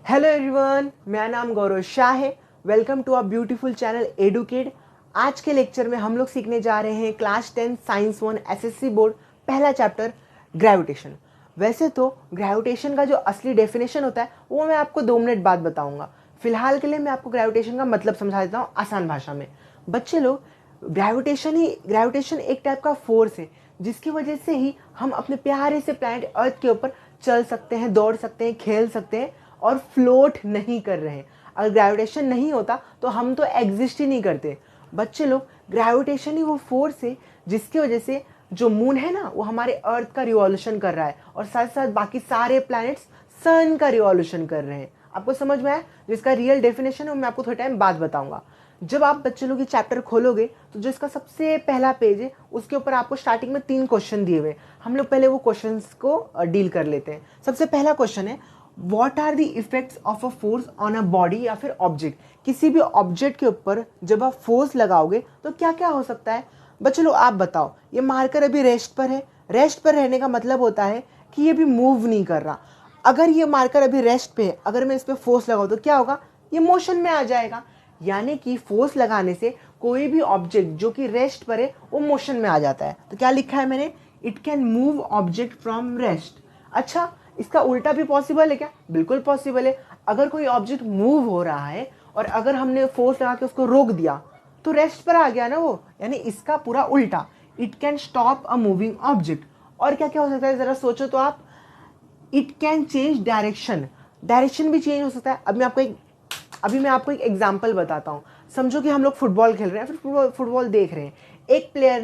Hello everyone, मेरा नाम गौरव शाह है। Welcome to our beautiful channel Educate. आज के लेक्चर में हम लोग सीखने जा रहे हैं क्लास 10 साइंस 1 एसएससी बोर्ड पहला चैप्टर ग्रेविटेशन। वैसे तो ग्रेविटेशन का जो असली डेफिनेशन होता है वो मैं आपको 2 मिनट बाद बताऊंगा। फिलहाल के लिए मैं आपको ग्रेविटेशन का मतलब समझा देता हूँ आसान भाषा में। बच्चे लोग, ग्रेविटेशन एक टाइप का फोर्स है जिसकी वजह से ही हम अपने प्यारे से प्लैनेट अर्थ के ऊपर चल सकते हैं, दौड़ सकते हैं, खेल सकते हैं और फ्लोट नहीं कर रहे हैं। अगर ग्रेविटेशन नहीं होता तो हम तो एग्जिस्ट ही नहीं करते। बच्चे लोग, ग्रेविटेशन ही वो फोर्स है जिसकी वजह से जो मून है ना वो हमारे अर्थ का रिवॉल्यूशन कर रहा है और साथ साथ बाकी सारे प्लैनेट्स सन का रिवॉल्यूशन कर रहे हैं। आपको समझ में आया? जिसका रियल डेफिनेशन है मैं आपको थोड़ा टाइम बाद बताऊंगा। जब आप बच्चे लोग ये चैप्टर खोलोगे तो जो इसका सबसे पहला पेज है उसके ऊपर आपको स्टार्टिंग में 3 क्वेश्चन दिए हुए। हम लोग पहले वो क्वेश्चंस को डील कर लेते हैं। सबसे पहला क्वेश्चन है, what are the effects of a force on a body या फिर ऑब्जेक्ट। किसी भी ऑब्जेक्ट के ऊपर जब आप फोर्स लगाओगे तो क्या क्या हो सकता है। बच्चों लोग आप बताओ, ये मार्कर अभी रेस्ट पर है। रेस्ट पर रहने का मतलब होता है कि ये भी मूव नहीं कर रहा। अगर ये मार्कर अभी रेस्ट पे है, अगर मैं इस पर फोर्स लगाऊं तो क्या होगा, ये मोशन में आ जाएगा। यानी कि फोर्स लगाने से कोई भी ऑब्जेक्ट जो कि रेस्ट पर है वो मोशन में आ जाता है। तो क्या लिखा है मैंने, it can move object from rest. अच्छा, इसका उल्टा भी पॉसिबल है क्या? बिल्कुल पॉसिबल है। अगर कोई ऑब्जेक्ट मूव हो रहा है और अगर हमने फोर्स लगा के उसको रोक दिया तो रेस्ट पर आ गया ना वो। यानी इसका पूरा उल्टा, it can stop a moving object. और क्या क्या हो सकता है जरा सोचो तो आप। It can change direction, direction भी चेंज हो सकता है। अभी मैं आपको एक एग्जांपल बताता हूँ। समझो कि हम लोग फुटबॉल खेल रहे हैं, फिर फुटबॉल देख रहे हैं। एक प्लेयर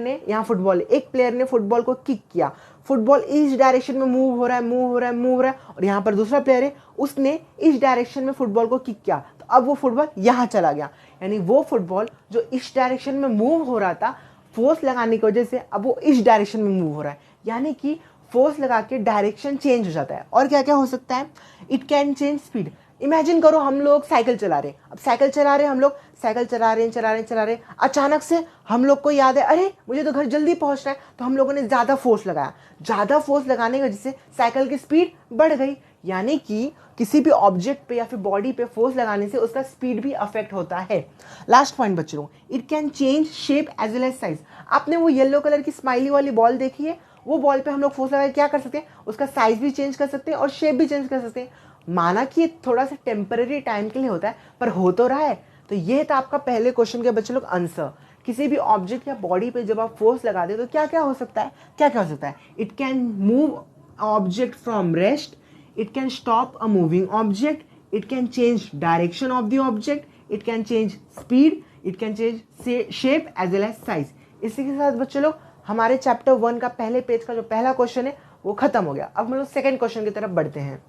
ने फुटबॉल को किक किया। फुटबॉल इस डायरेक्शन में मूव हो रहा है और यहाँ पर दूसरा प्लेयर है, उसने इस डायरेक्शन में फुटबॉल को किक किया तो अब वो फुटबॉल यहाँ चला गया। यानी वो फुटबॉल जो इस डायरेक्शन में मूव हो रहा था, फोर्स लगाने की वजह से अब वो इस डायरेक्शन में मूव हो रहा है। यानी कि फोर्स लगा के डायरेक्शन चेंज हो जाता है। और क्या क्या हो सकता है, it can change speed. Imagine करो हम लोग साइकिल चला रहे हैं। अब साइकिल चला रहे हैं, हम लोग साइकिल चला रहे हैं, अचानक से हम लोग को याद है, अरे मुझे तो घर जल्दी पहुंचना है। तो हम लोगों ने ज़्यादा फोर्स लगाया। ज़्यादा फोर्स लगाने की वजह से साइकिल की स्पीड बढ़ गई। यानी कि किसी भी ऑब्जेक्ट पे या फिर बॉडी पे फोर्स लगाने से उसका स्पीड भी अफेक्ट होता है। लास्ट पॉइंट बच्चों, it can change shape as well as size. आपने वो येलो कलर की स्माइली वाली बॉल देखी है? वो बॉल पे हम लोग फोर्स लगा क्या कर सकते हैं, उसका साइज भी चेंज कर सकते हैं और शेप भी चेंज कर सकते हैं। माना कि ये थोड़ा सा टेम्पररी टाइम के लिए होता है पर हो तो रहा है। तो ये था आपका पहले क्वेश्चन के बच्चे लोग आंसर। किसी भी ऑब्जेक्ट या बॉडी पे जब आप फोर्स लगा दे तो क्या क्या हो सकता है, it can move object from rest, it can stop a moving object, it can change direction of the object, it can change speed, it can change shape as well as size. इसी के साथ बच्चे लोग हमारे chapter 1 का पहले page का जो पहला क्वेश्चन है वो खत्म हो गया। अब हम लोग सेकंड क्वेश्चन की तरफ बढ़ते हैं।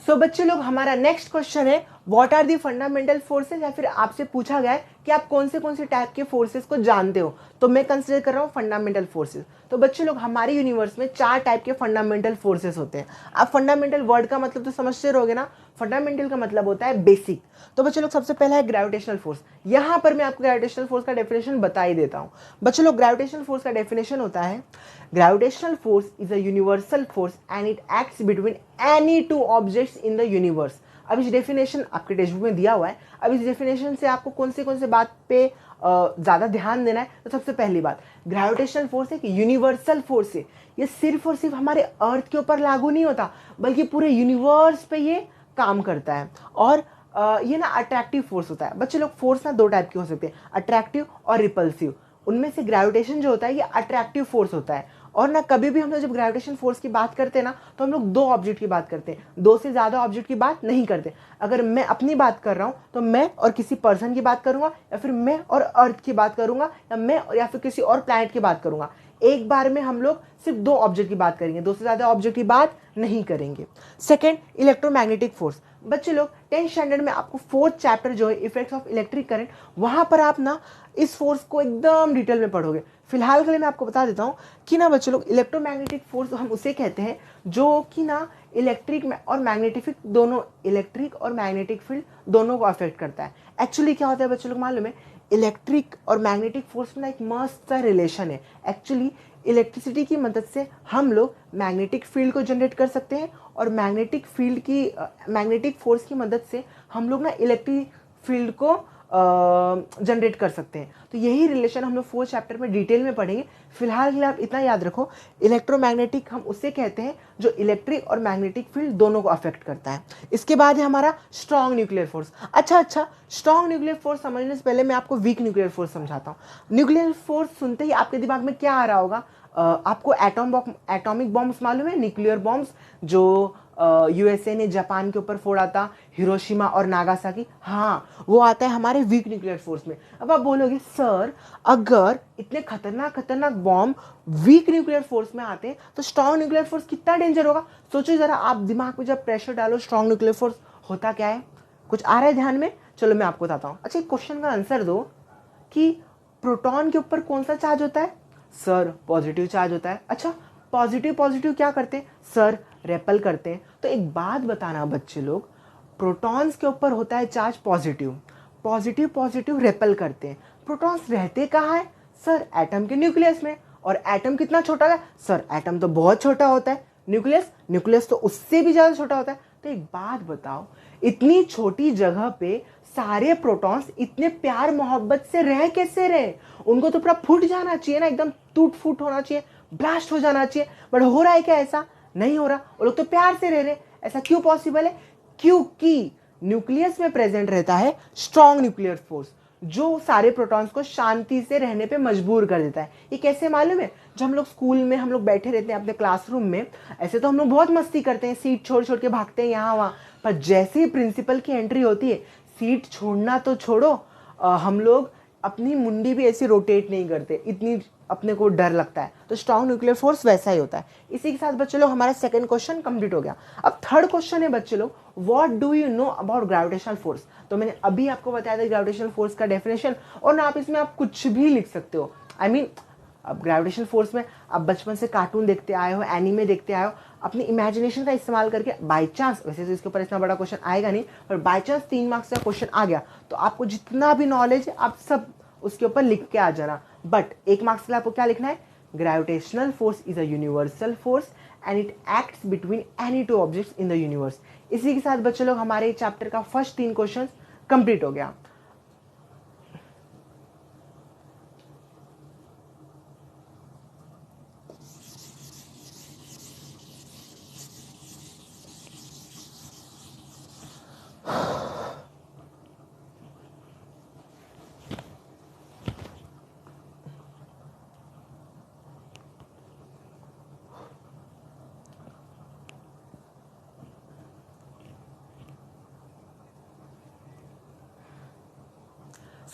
सो बच्चे लोग, हमारा नेक्स्ट क्वेश्चन है, what are the fundamental forces. या फिर आपसे पूछा गया है कि आप कौन से टाइप के फोर्सेस को जानते हो। तो मैं कंसिडर कर रहा हूँ फंडामेंटल फोर्सेस। तो बच्चे लोग हमारे यूनिवर्स में 4 टाइप के फंडामेंटल फोर्सेस होते हैं। आप फंडामेंटल वर्ड का मतलब तो समझते रहोगे ना, फंडामेंटल का मतलब होता है बेसिक। तो बच्चे लोग सबसे पहला है ग्रेविटेशनल फोर्स। यहाँ पर मैं आपको ग्रेविटेशनल फोर्स का डेफिनेशन बता ही देता हूँ। बच्चे लोग ग्रेविटेशनल फोर्स का डेफिनेशन होता है, gravitational force is a universal force and it acts between any two objects in the universe. अब इस डेफिनेशन आपके टेक्स्ट बुक में दिया हुआ है। अब इस डेफिनेशन से आपको कौन से बात पे ज़्यादा ध्यान देना है। तो सबसे पहली बात, ग्रेविटेशनल फोर्स एक यूनिवर्सल फोर्स है। ये सिर्फ और सिर्फ हमारे अर्थ के ऊपर लागू नहीं होता, बल्कि पूरे यूनिवर्स पे ये काम करता है। और ये ना अट्रैक्टिव फोर्स होता है। बच्चे लोग फोर्स ना 2 टाइप के हो सकते हैं, अट्रैक्टिव और रिपल्सिव। उनमें से ग्रेविटेशन जो होता है ये अट्रैक्टिव फोर्स होता है। और ना कभी भी हम लोग जब ग्रेविटेशन फोर्स की बात करते हैं ना, तो हम लोग 2 ऑब्जेक्ट की बात करते हैं, 2 से ज़्यादा ऑब्जेक्ट की बात नहीं करते। अगर मैं अपनी बात कर रहा हूँ तो मैं और किसी पर्सन की बात करूंगा, या फिर मैं और अर्थ की बात करूंगा, या फिर किसी और प्लैनेट की बात करूंगा। एक बार में हम लोग सिर्फ 2 ऑब्जेक्ट की बात करेंगे, 2 से ज़्यादा ऑब्जेक्ट की बात नहीं करेंगे। Second, electromagnetic force. बच्चे लोग 10th स्टैंडर्ड में आपको 4th चैप्टर जो है इफेक्ट्स ऑफ इलेक्ट्रिक करंट, वहां पर आप ना इस फोर्स को एकदम डिटेल में पढ़ोगे। फिलहाल के लिए मैं आपको बता देता हूँ कि ना बच्चे लोग, इलेक्ट्रोमैग्नेटिक फोर्स हम उसे कहते हैं जो कि ना इलेक्ट्रिक और मैग्नेटिक फील्ड दोनों को अफेक्ट करता है। एक्चुअली क्या होता है बच्चे लोग मालूम है, इलेक्ट्रिक और मैग्नेटिक फोर्स में एक मस्त सा रिलेशन है। एक्चुअली इलेक्ट्रिसिटी की मदद से हम लोग मैग्नेटिक फील्ड को जनरेट कर सकते हैं, और मैग्नेटिक फोर्स की मदद से हम लोग ना इलेक्ट्रिक फील्ड को जनरेट कर सकते हैं। तो यही रिलेशन हम लोग 4th चैप्टर में डिटेल में पढ़ेंगे। फिलहाल के लिए आप इतना याद रखो, इलेक्ट्रोमैग्नेटिक हम उसे कहते हैं जो इलेक्ट्रिक और मैग्नेटिक फील्ड दोनों को अफेक्ट करता है। इसके बाद है हमारा स्ट्रॉन्ग न्यूक्लियर फोर्स। अच्छा, स्ट्रॉन्ग न्यूक्लियर फोर्स समझने से पहले मैं आपको वीक न्यूक्लियर फोर्स समझाता हूँ। न्यूक्लियर फोर्स सुनते ही आपके दिमाग में क्या आ रहा होगा? आपको एटॉमिक बॉम्ब्स मालूम है, न्यूक्लियर बॉम्ब्स जो यूएसए ने जापान के ऊपर फोड़ा था, हिरोशिमा और नागासाकी। हाँ, वो आता है हमारे वीक न्यूक्लियर फोर्स में। अब आप बोलोगे सर, अगर इतने खतरनाक बॉम्ब वीक न्यूक्लियर फोर्स में आते हैं तो स्ट्रॉन्ग न्यूक्लियर फोर्स कितना डेंजर होगा? सोचो जरा, आप दिमाग में जब प्रेशर डालो, स्ट्रॉन्ग न्यूक्लियर फोर्स होता क्या है? कुछ आ रहा है ध्यान में? चलो मैं आपको बताता हूँ। अच्छा, एक क्वेश्चन का आंसर दो कि प्रोटॉन के ऊपर कौन सा चार्ज होता है? सर, पॉजिटिव चार्ज होता है। अच्छा, पॉजिटिव क्या करते हैं? सर, रेपल करते हैं। तो एक बात बताना बच्चे लोग, प्रोटॉन्स के ऊपर होता है चार्ज पॉजिटिव रेपल करते हैं। प्रोटॉन्स रहते कहाँ है? सर, एटम के न्यूक्लियस में। और एटम कितना छोटा है? सर, एटम तो बहुत छोटा होता है। न्यूक्लियस तो उससे भी ज़्यादा छोटा होता है। तो एक बात बताओ, इतनी छोटी जगह पे सारे प्रोटॉन्स इतने प्यार मोहब्बत से रह कैसे रहे? उनको तो पूरा फूट जाना चाहिए ना, एकदम टूट फूट होना चाहिए, ब्लास्ट हो जाना चाहिए। बट हो रहा है क्या ऐसा? नहीं हो रहा। वो लोग तो प्यार से रह रहे। ऐसा क्यों पॉसिबल है? क्योंकि न्यूक्लियस में प्रेजेंट रहता है स्ट्रॉन्ग न्यूक्लियर फोर्स, जो सारे प्रोटॉन्स को शांति से रहने पे मजबूर कर देता है। ये कैसे मालूम है? जब हम लोग स्कूल में हम लोग बैठे रहते हैं अपने क्लासरूम में, ऐसे तो हम लोग बहुत मस्ती करते हैं, सीट छोड़ छोड़ के भागते हैं यहाँ वहाँ, पर जैसे ही प्रिंसिपल की एंट्री होती है, सीट छोड़ना तो छोड़ो, हम लोग अपनी मुंडी भी ऐसी रोटेट नहीं करते, इतनी अपने को डर लगता है। तो स्ट्रॉन्ग न्यूक्लियर फोर्स वैसा ही होता है। इसी के साथ बच्चे लोग हमारा सेकंड क्वेश्चन कंप्लीट हो गया। अब थर्ड क्वेश्चन है बच्चे लोग, what do you know about gravitational force? तो मैंने अभी आपको बताया था ग्रेविटेशनल फोर्स का डेफिनेशन, और ना आप इसमें आप कुछ भी लिख सकते हो। अब ग्रेविटेशनल फोर्स में आप बचपन से कार्टून देखते आए हो, एनीमे देखते आए हो, अपनी इमेजिनेशन का इस्तेमाल करके बाई चांस, वैसे तो इसके ऊपर इतना बड़ा क्वेश्चन आएगा नहीं, पर बाई चांस 3 मार्क्स का क्वेश्चन आ गया तो आपको जितना भी नॉलेज है आप सब उसके ऊपर लिख के आ जाना। बट 1 मार्क्स के लिए आपको क्या लिखना है? Gravitational force is a universal force and it acts between any 2 objects in the universe. इसी के साथ बच्चे लोग हमारे चैप्टर का फर्स्ट 3 क्वेश्चन कंप्लीट हो गया।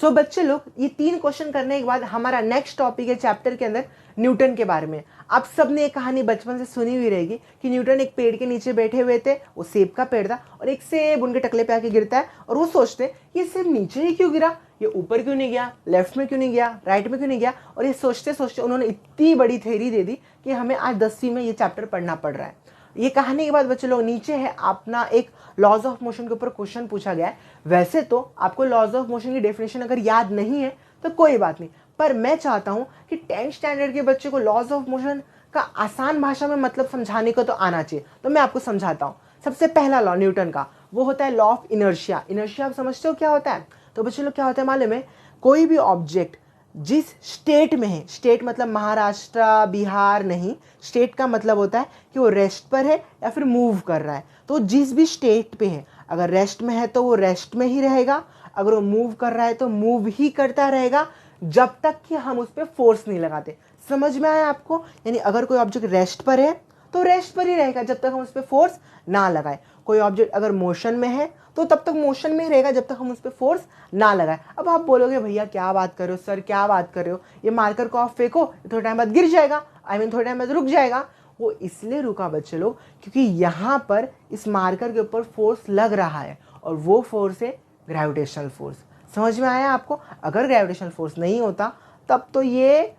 सो बच्चे लोग, ये 3 क्वेश्चन करने के बाद हमारा नेक्स्ट टॉपिक है चैप्टर के अंदर न्यूटन के बारे में। आप सबने ये कहानी बचपन से सुनी हुई रहेगी कि न्यूटन एक पेड़ के नीचे बैठे हुए थे, वो सेब का पेड़ था, और एक सेब उनके टकले पे आके गिरता है और वो सोचते ये सेब नीचे ही क्यों गिरा, ये ऊपर क्यों नहीं गया, लेफ्ट में क्यों नहीं गया, राइट में क्यों नहीं गया। और ये सोचते सोचते उन्होंने इतनी बड़ी थ्योरी दे दी कि हमें आज 10वीं में ये चैप्टर पढ़ना पड़ रहा है। ये कहानी के बाद बच्चे लोग नीचे है अपना एक लॉज ऑफ मोशन के ऊपर क्वेश्चन पूछा गया है। वैसे तो आपको लॉज ऑफ मोशन की डेफिनेशन अगर याद नहीं है तो कोई बात नहीं, पर मैं चाहता हूं कि 10th स्टैंडर्ड के बच्चे को लॉज ऑफ मोशन का आसान भाषा में मतलब समझाने को तो आना चाहिए। तो मैं आपको समझाता हूँ। सबसे पहला लॉ न्यूटन का वो होता है लॉ ऑफ इनर्शिया। इनर्शिया आप समझते हो क्या होता है? तो बच्चे लोग क्या होता है मालूम है? कोई भी ऑब्जेक्ट जिस स्टेट में है, स्टेट मतलब महाराष्ट्र बिहार नहीं, स्टेट का मतलब होता है कि वो रेस्ट पर है या फिर मूव कर रहा है। तो जिस भी स्टेट पे है, अगर रेस्ट में है तो वो रेस्ट में ही रहेगा, अगर वो मूव कर रहा है तो मूव ही करता रहेगा जब तक कि हम उस पर फोर्स नहीं लगाते। समझ में आया आपको? यानी अगर कोई ऑब्जेक्ट रेस्ट पर है तो रेस्ट पर ही रहेगा जब तक हम उस पर फोर्स ना लगाए। कोई ऑब्जेक्ट अगर मोशन में है तो तब तक मोशन में ही रहेगा जब तक हम उस पर फोर्स ना लगाए। अब आप बोलोगे भैया क्या बात कर रहे हो सर, क्या बात कर रहे हो, ये मार्कर को आप फेंको थोड़े टाइम बाद गिर जाएगा, थोड़े टाइम बाद रुक जाएगा। वो इसलिए रुका बच्चे लोग क्योंकि यहाँ पर इस मार्कर के ऊपर फोर्स लग रहा है और वो फोर्स है ग्रेविटेशनल फोर्स। समझ में आया आपको? अगर ग्रेविटेशनल फोर्स नहीं होता तब तो ये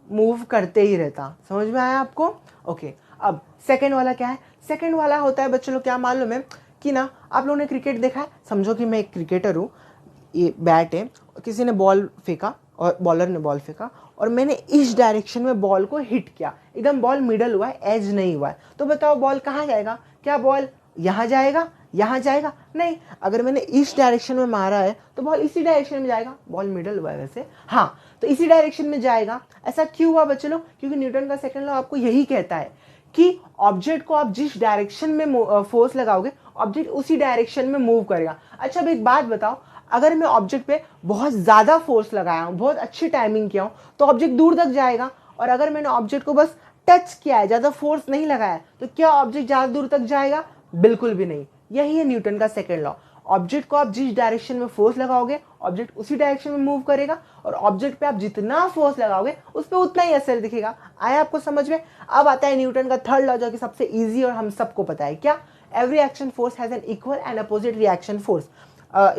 मूव करते ही रहता। समझ में आया आपको? ओके। अब सेकंड वाला क्या है? सेकंड वाला होता है बच्चों लोग क्या मालूम है कि ना, आप लोगों ने क्रिकेट देखा है, समझो कि मैं एक क्रिकेटर हूँ, ये बैट है, किसी ने बॉल फेंका और बॉलर ने बॉल फेंका और मैंने इस डायरेक्शन में बॉल को हिट किया, एकदम बॉल मिडल हुआ है, एज नहीं हुआ है। तो बताओ बॉल कहाँ जाएगा? क्या बॉल यहाँ जाएगा, यहाँ जाएगा? नहीं। अगर मैंने इस डायरेक्शन में मारा है तो बॉल इसी डायरेक्शन में जाएगा, बॉल मिडल हुआ है वैसे, हाँ, तो इसी डायरेक्शन में जाएगा। ऐसा क्यों हुआ बच्चे लोग? क्योंकि न्यूटन का सेकंड लॉ आपको यही कहता है कि ऑब्जेक्ट को आप जिस डायरेक्शन में फोर्स लगाओगे ऑब्जेक्ट उसी डायरेक्शन में मूव करेगा। अच्छा अब एक बात बताओ, अगर मैं ऑब्जेक्ट पे बहुत ज्यादा फोर्स लगाया हूं, बहुत अच्छी टाइमिंग किया हूं, तो ऑब्जेक्ट दूर तक जाएगा। और अगर मैंने ऑब्जेक्ट को बस टच किया है, ज्यादा फोर्स नहीं लगाया, तो क्या ऑब्जेक्ट ज्यादा दूर तक जाएगा? बिल्कुल भी नहीं। यही है न्यूटन का सेकंड लॉ। ऑब्जेक्ट को आप जिस डायरेक्शन में फोर्स लगाओगे ऑब्जेक्ट उसी डायरेक्शन में मूव करेगा और ऑब्जेक्ट पे आप जितना फोर्स लगाओगे उस पर उतना ही असर दिखेगा। आया आपको समझ में? अब आता है न्यूटन का थर्ड लॉ जो कि सबसे इजी और हम सबको पता है। क्या? Every action force has an equal and opposite reaction force.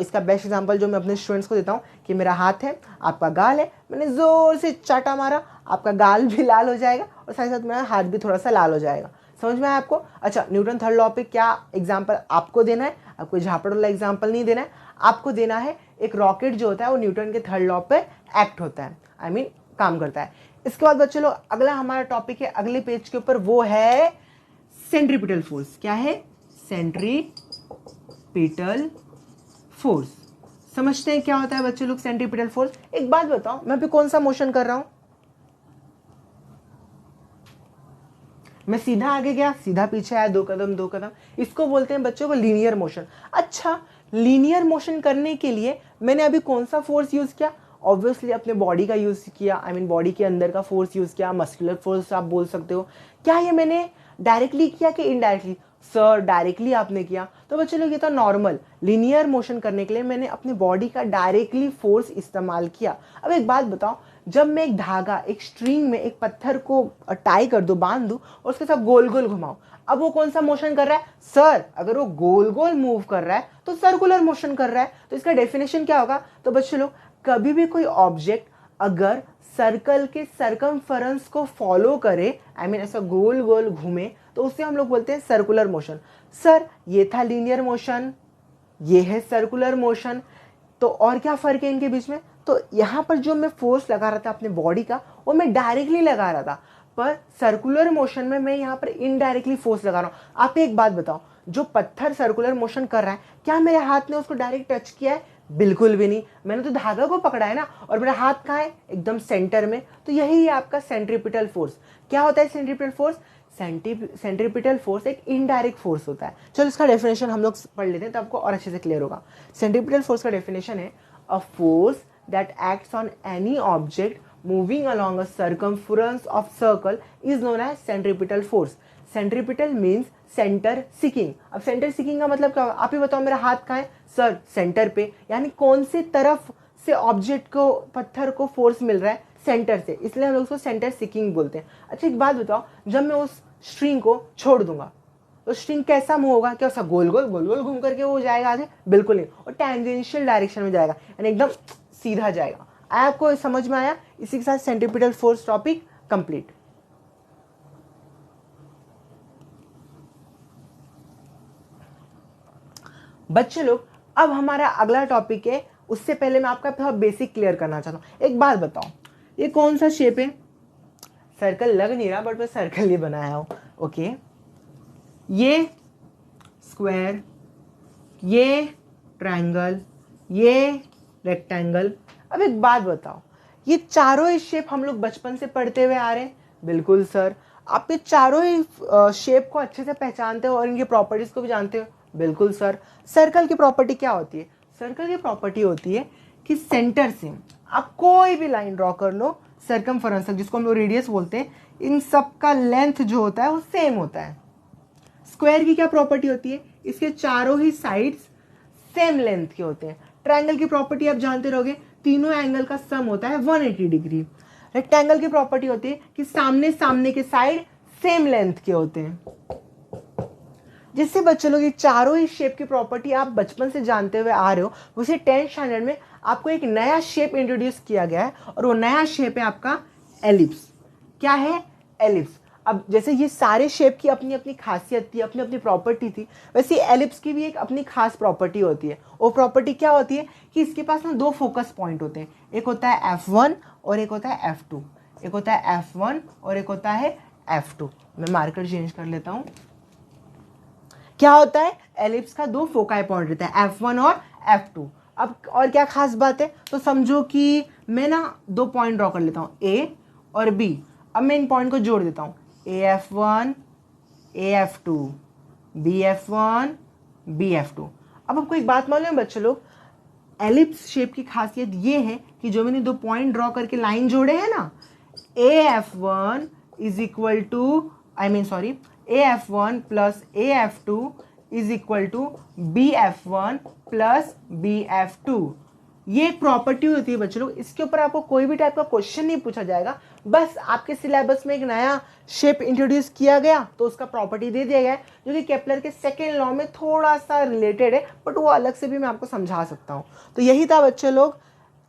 इसका बेस्ट एग्जांपल जो मैं अपने स्टूडेंट्स को देता हूँ कि मेरा हाथ है, आपका गाल है, मैंने जोर से चाटा मारा, आपका गाल भी लाल हो जाएगा और साथ साथ मेरा हाथ भी थोड़ा सा लाल हो जाएगा। समझ में आया आपको? अच्छा, न्यूटन थर्ड लॉ पे क्या एग्जांपल आपको देना है? आपको झापड़ वाला एग्जांपल नहीं देना है, आपको देना है एक रॉकेट जो होता है वो न्यूटन के थर्ड लॉ पे एक्ट होता है, आई मीन काम करता है। इसके बाद बच्चे लोग अगला हमारा टॉपिक है अगले पेज के ऊपर, वो है सेंट्रीपिटल फोर्स। क्या है? Centripetal force. समझते हैं क्या होता है बच्चे लोग सेंट्रीपिटल फोर्स? एक बात बताओ, मैं अभी कौन सा मोशन कर रहा हूं? मैं सीधा आगे गया, सीधा पीछे आया, दो कदम दो कदम, इसको बोलते हैं बच्चों को लीनियर मोशन। अच्छा, लीनियर मोशन करने के लिए मैंने अभी कौन सा फोर्स यूज किया? ऑब्वियसली अपने बॉडी का यूज किया, आई मीन बॉडी के अंदर का फोर्स यूज किया, मस्कुलर फोर्स आप बोल सकते हो। क्या ये मैंने डायरेक्टली किया कि इनडायरेक्टली? सर डायरेक्टली आपने किया। तो बच्चे लोग ये तो नॉर्मल, लीनियर मोशन करने के लिए मैंने अपनी बॉडी का डायरेक्टली फोर्स इस्तेमाल किया। अब एक बात बताओ, जब मैं एक धागा, एक स्ट्रिंग में एक पत्थर को टाई कर दूं, बांध दूं और उसके साथ गोल गोल घुमाऊं, अब वो कौन सा मोशन कर रहा है? सर अगर वो गोल गोल मूव कर रहा है तो सर्कुलर मोशन कर रहा है। तो इसका डेफिनेशन क्या होगा? तो बच्चे लोग कभी भी कोई ऑब्जेक्ट अगर सर्कल के सर्कमफरेंस को फॉलो करे, आई मीन ऐसा गोल गोल घूमे, तो उससे हम लोग बोलते हैं सर्कुलर मोशन। सर ये था लीनियर मोशन, ये है सर्कुलर मोशन, तो और क्या फर्क है इनके बीच में? तो यहाँ पर जो मैं फोर्स लगा रहा था अपने बॉडी का वो मैं डायरेक्टली लगा रहा था, पर सर्कुलर मोशन में मैं यहाँ पर इनडायरेक्टली फोर्स लगा रहा हूँ। आप एक बात बताओ, जो पत्थर सर्कुलर मोशन कर रहा है क्या मेरे हाथ ने उसको डायरेक्ट टच किया है? बिल्कुल भी नहीं, मैंने तो धागा को पकड़ा है ना, और मेरा हाथ कहाँ है? एकदम सेंटर में। तो यही है आपका सेंट्रीपिटल फोर्स। क्या होता है सेंट्रीपिटल फोर्स? सेंट्रीपिटल फोर्स एक इनडायरेक्ट फोर्स होता है। चलो इसका डेफिनेशन हम लोग पढ़ लेते हैं तो आपको और अच्छे से क्लियर होगा। सेंट्रीपिटल फोर्स का डेफिनेशन है a force that acts on any object moving along a circumference of circle is known as centripetal force. Centripetal means centre seeking. अब सेंटर सिकिंग का मतलब क्या होगा? आप ही बताओ, मेरा हाथ कहाँ है? सर सेंटर पे, यानी कौन सी तरफ से ऑब्जेक्ट को, पत्थर को फोर्स मिल रहा है? सेंटर से, इसलिए हम लोग उसको सेंटर सिकिंग बोलते हैं। अच्छा एक बात बताओ, जब मैं उस स्ट्रिंग को छोड़ दूंगा तो स्ट्रिंग कैसा मूव होगा? क्या उसका गोल गोल घूम करके वो जाएगा आगे? बिल्कुल नहीं, और टेंजेंशियल डायरेक्शन में जाएगा, यानी एकदम सीधा जाएगा। आपको समझ में आया? इसी के साथ सेंट्रीपिटल फोर्स टॉपिक कंप्लीट। बच्चे लोग, अब हमारा अगला टॉपिक है, उससे पहले मैं आपका थोड़ा बेसिक क्लियर करना चाहता हूँ। एक बात बताओ, ये कौन सा शेप है? सर्कल लग नहीं रहा बट मैं सर्कल ही बनाया हूँ। ओके, ये स्क्वायर, ये ट्रायंगल, ये रेक्टेंगल। अब एक बात बताओ, ये चारों ही शेप हम लोग बचपन से पढ़ते हुए आ रहे हैं? बिल्कुल सर। आप ये चारों ही शेप को अच्छे से पहचानते हो और इनकी प्रॉपर्टीज को भी जानते हो? बिल्कुल सर। सर्कल की प्रॉपर्टी क्या होती है? सर्कल की प्रॉपर्टी होती है कि सेंटर से आप कोई भी लाइन ड्रॉ कर लो, सर्कमफेरेंस तक, जिसको हम लोग रेडियस बोलते हैं, इन सब का लेंथ जो होता है वो सेम होता है। स्क्वायर की क्या प्रॉपर्टी होती है? इसके चारों ही साइड्स सेम लेंथ के होते हैं। ट्रायंगल की प्रॉपर्टी आप जानते रहोगे, तीनों एंगल का सम होता है 180 डिग्री। रेक्टेंगल की प्रॉपर्टी होती है कि सामने सामने के साइड सेम लेंथ के होते हैं। जिससे बच्चे लोग ये चारों ही शेप की प्रॉपर्टी आप बचपन से जानते हुए आ रहे हो, उसे 10th स्टैंडर्ड में आपको एक नया शेप इंट्रोड्यूस किया गया है और वो नया शेप है आपका एलिप्स। क्या है? एलिप्स। अब जैसे ये सारे शेप की अपनी अपनी खासियत थी, अपनी अपनी प्रॉपर्टी थी, वैसे एलिप्स की भी एक अपनी खास प्रॉपर्टी होती है। वो प्रॉपर्टी क्या होती है कि इसके पास ना दो फोकस पॉइंट होते हैं, एक होता है F1 और एक होता है F2। एक होता है F1 और एक होता है F2। मैं मार्कर चेंज कर लेता हूँ। क्या होता है? एलिप्स का दो फोकाई पॉइंट रहता है, F1 और F2। अब और क्या खास बात है? तो समझो कि मैं ना दो पॉइंट ड्रॉ कर लेता हूँ, A और B। अब मैं इन पॉइंट को जोड़ देता हूँ, AF1 AF2 BF1 BF2। अब आपको एक बात मालूम है बच्चे लोग, एलिप्स शेप की खासियत ये है कि जो मैंने दो पॉइंट ड्रॉ करके लाइन जोड़े हैं ना, AF1 is equal to AF1 plus AF2 is equal to BF1 plus BF2। ये एक प्रॉपर्टी होती है बच्चों लोग, इसके ऊपर आपको कोई भी टाइप का क्वेश्चन नहीं पूछा जाएगा, बस आपके सिलेबस में एक नया शेप इंट्रोड्यूस किया गया तो उसका प्रॉपर्टी दे दिया गया है, जो कि केपलर के सेकेंड लॉ में थोड़ा सा रिलेटेड है, बट वो अलग से भी मैं आपको समझा सकता हूँ। तो यही था बच्चे लोग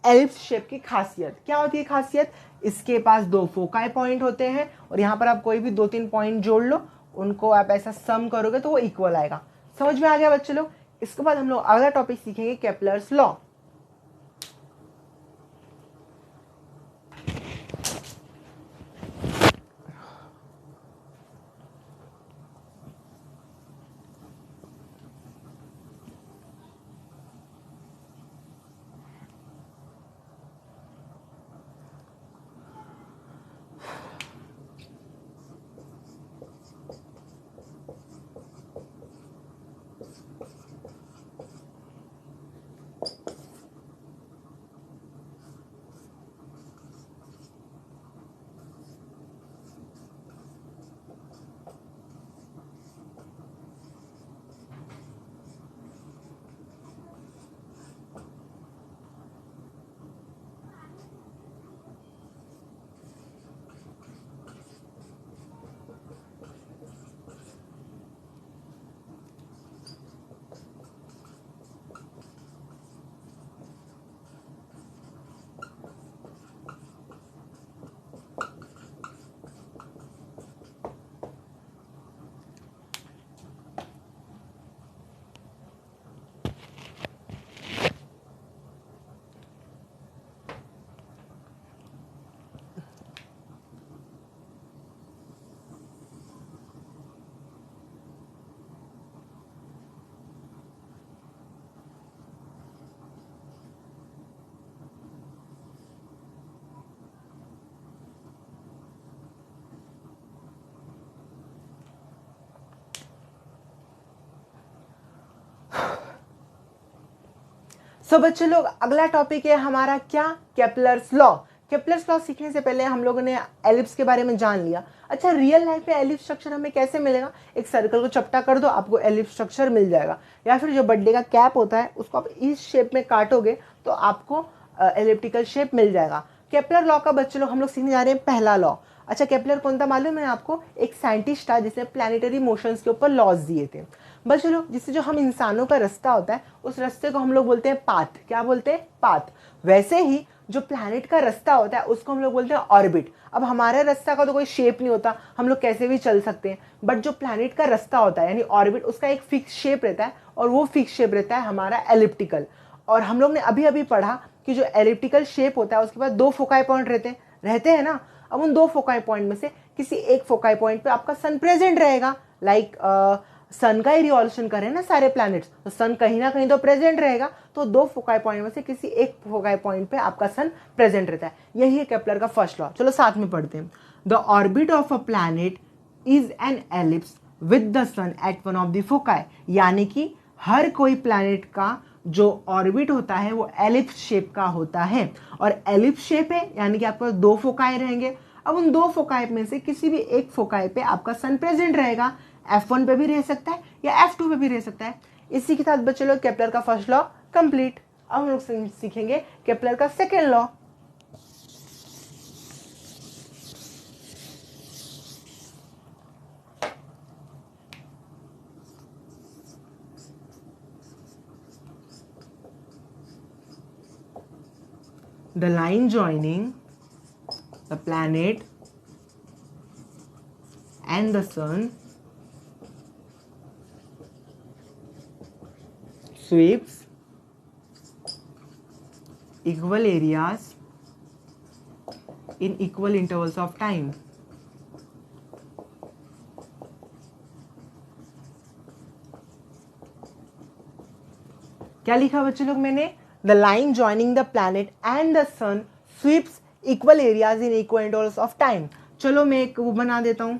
एलिप्स शेप की खासियत। क्या होती है खासियत? इसके पास दो फोकाई पॉइंट होते हैं और यहाँ पर आप कोई भी दो तीन पॉइंट जोड़ लो, उनको आप ऐसा सम करोगे तो वो इक्वल आएगा। समझ में आ गया बच्चे लोग? इसके बाद हम लोग अगला टॉपिक सीखेंगे, केपलर्स लॉ। सो बच्चे लोग, अगला टॉपिक है हमारा क्या? Kepler's law. केपलर्स लॉ सीखने से पहले हम लोगों ने एलिप्स के बारे में जान लिया। अच्छा, रियल लाइफ में एलिप्स स्ट्रक्चर हमें कैसे मिलेगा? एक सर्कल को चपटा कर दो, आपको एलिप्स स्ट्रक्चर मिल जाएगा। या फिर जो बर्थडे का कैप होता है उसको आप इस शेप में काटोगे तो आपको एलिप्टिकल शेप मिल जाएगा। केपलर लॉ का बच्चे लोग हम लोग सीखने जा रहे हैं पहला लॉ। अच्छा, केपलर कौन था मालूम है आपको? एक साइंटिस्ट था जिसने प्लानिटरी मोशंस के ऊपर लॉज दिए थे। बस चलो, जिससे जो हम इंसानों का रास्ता होता है उस रास्ते को हम लोग बोलते हैं पाथ। क्या बोलते हैं? पाथ। वैसे ही जो प्लैनेट का रास्ता होता है उसको हम लोग बोलते हैं ऑर्बिट। अब हमारे रास्ता का तो कोई शेप नहीं होता, हम लोग कैसे भी चल सकते हैं, बट जो प्लैनेट का रास्ता होता है यानी ऑर्बिट, उसका एक फिक्स शेप रहता है और वो फिक्स शेप रहता है हमारा एलिप्टिकल। और हम लोग ने अभी अभी पढ़ा कि जो एलिप्टिकल शेप होता है उसके बाद दो फोकाई पॉइंट रहते हैं ना। अब उन दो फोकाई पॉइंट में से किसी एक फोकाई पॉइंट पे आपका सन प्रेजेंट रहेगा। लाइक सन का ही रिवॉल्यूशन कर रहे हैं ना सारे प्लैनेट्स, तो सन कहीं ना कहीं तो प्रेजेंट रहेगा। तो दो फोकाई पॉइंट में से किसी एक फोकाई पॉइंट पे आपका सन प्रेजेंट रहता है। यही है केपलर का फर्स्ट लॉ। चलो साथ में पढ़ते हैं। The orbit of a planet is an ellipse with the sun at one of the foci. यानी कि हर कोई प्लैनेट का जो ऑर्बिट होता है वो एलिप्स शेप का होता है। और एलिप्स शेप है यानी कि आपके पास दो फोकाई रहेंगे। अब उन दो फोकाई में से किसी भी एक फोकाई पे आपका सन प्रेजेंट रहेगा। F1 पे भी रह सकता है या F2 पे भी रह सकता है। इसी के साथ बच्चे लोग केपलर का फर्स्ट लॉ कंप्लीट। अब हम लोग सीखेंगे केपलर का second law. The line joining the planet and the sun sweeps equal areas in equal intervals of time. क्या लिखा बच्चे लोग मैंने? The line joining the planet and the sun sweeps equal areas in equal intervals of time. चलो मैं एक वो बना देता हूं।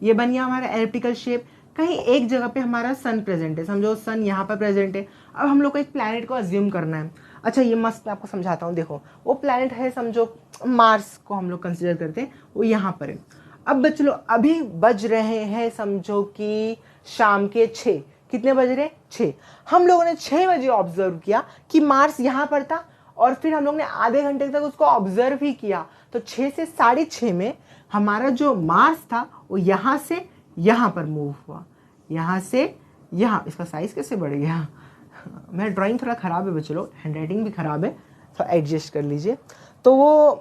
ये बन गया हमारा एलिप्टिकल शेप। कहीं एक जगह पे हमारा सन प्रेजेंट है, समझो सन यहाँ पर प्रेजेंट है। अब हम लोग को एक प्लैनेट को अज्यूम करना है। अच्छा, ये मस्त मैं आपको समझाता हूँ। देखो, वो प्लैनेट है, समझो मार्स को हम लोग कंसिडर करते हैं, वो यहाँ पर है। अब बच्चों अभी बज रहे हैं समझो कि शाम के 6। कितने बज रहे? 6। हम लोगों ने 6 बजे ऑब्जर्व किया कि मार्स यहाँ पर था और फिर हम लोग ने आधे घंटे तक उसको ऑब्जर्व ही किया। तो 6 से 6:30 में हमारा जो मार्स था वो यहाँ से यहाँ पर मूव हुआ, यहाँ से यहाँ। इसका साइज कैसे बढ़ गया? मेरा ड्राइंग थोड़ा ख़राब है बच्चों लोग, हैंड राइटिंग भी ख़राब है, तो एडजस्ट कर लीजिए। तो वो